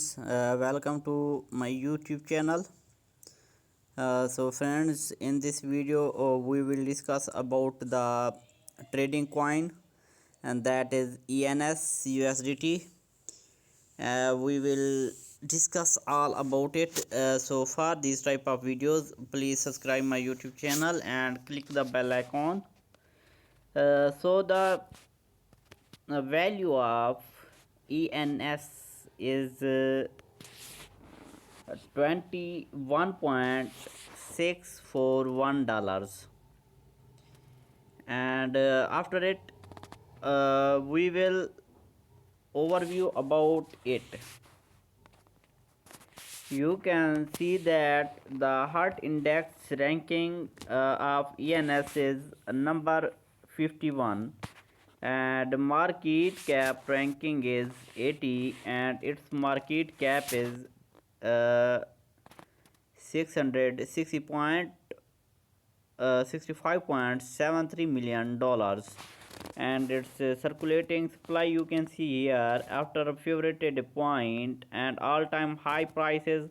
Welcome to my YouTube channel. So friends, in this video we will discuss about the trading coin, and that is ENS USDT. We will discuss all about it. So for these type of videos, please subscribe my YouTube channel and click the bell icon. So the value of ENS is 21.641 dollars, and after it we will overview about it. You can see that the heart index ranking of ENS is number 51, and market cap ranking is 80, and its market cap is 65.73 million dollars, and its circulating supply you can see here after a favorite point, and all-time high price is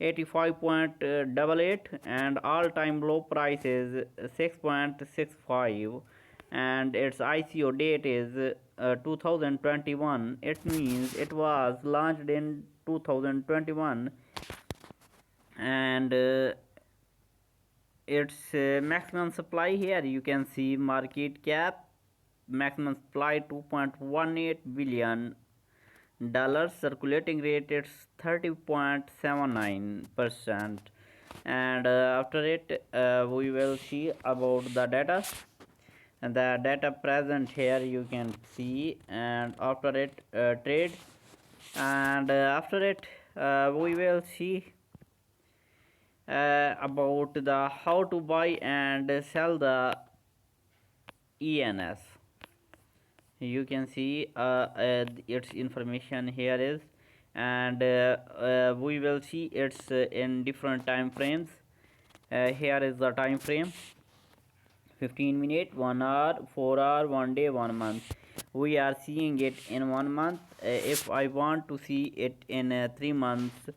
85.88, and all-time low price is 6.65, and its ICO date is 2021. It means it was launched in 2021, and its maximum supply here you can see market cap maximum supply 2.18 billion dollars, circulating rate it's 30.79%, and after it we will see about the data, and the data present here you can see, and after it trade, and after it we will see about the how to buy and sell the ENS. You can see its information here is, and we will see it's in different time frames. Here is the time frame: 15 minutes, 1 hour, 4 hour, 1 day, 1 month. We are seeing it in 1 month. If I want to see it in 3 months,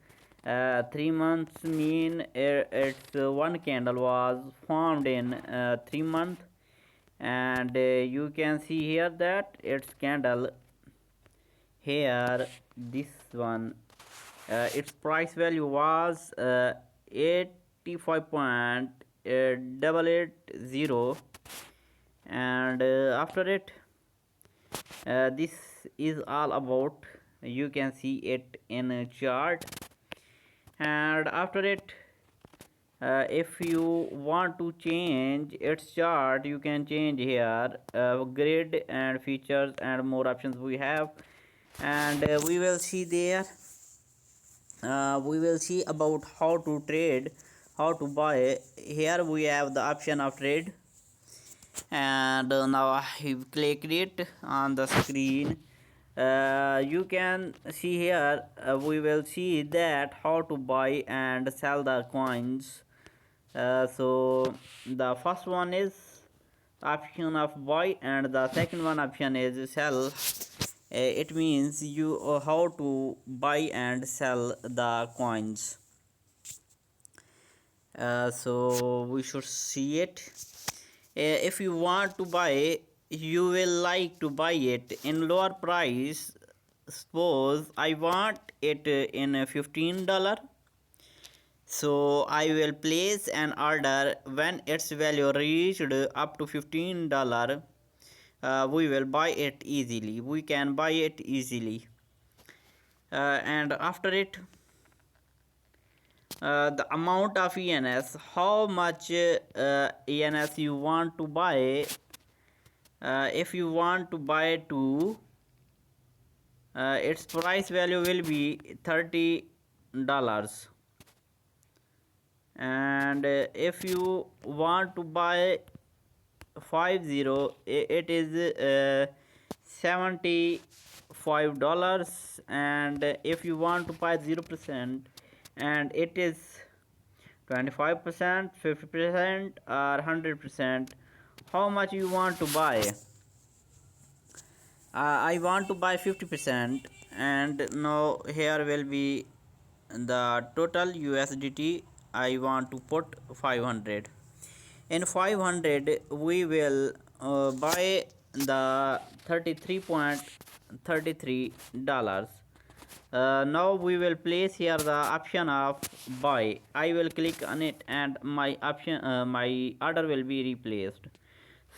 3 months mean its one candle was formed in 3 months, and you can see here that its candle here, this one, its price value was 85.880, and after it this is all about. You can see it in a chart, and after it if you want to change its chart you can change here, grid and features and more options we have, and we will see there. We will see about how to trade, how to buy. Here we have the option of trade, and now I have clicked it on the screen. You can see here, we will see that how to buy and sell the coins. So the first one is option of buy, and the second one option is sell. It means you how to buy and sell the coins. So we should see it. If you want to buy, you will like to buy it in lower price. Suppose I want it in $15, so I will place an order. When its value reached up to $15, we will buy it easily. We can buy it easily, and after it the amount of ENS, how much ENS you want to buy. If you want to buy two, its price value will be $30, and if you want to buy 50, it is $75, and if you want to buy 0%, and it is 25%, 50%, or 100%. How much you want to buy? I want to buy 50%, and now here will be the total USDT. I want to put 500. In 500 we will buy the $33.33. Now we will place here the option of buy. I will click on it and my order will be replaced.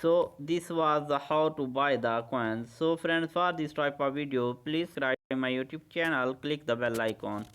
So this was the how to buy the coins. So friends, for this type of video please subscribe my YouTube channel, click the bell icon.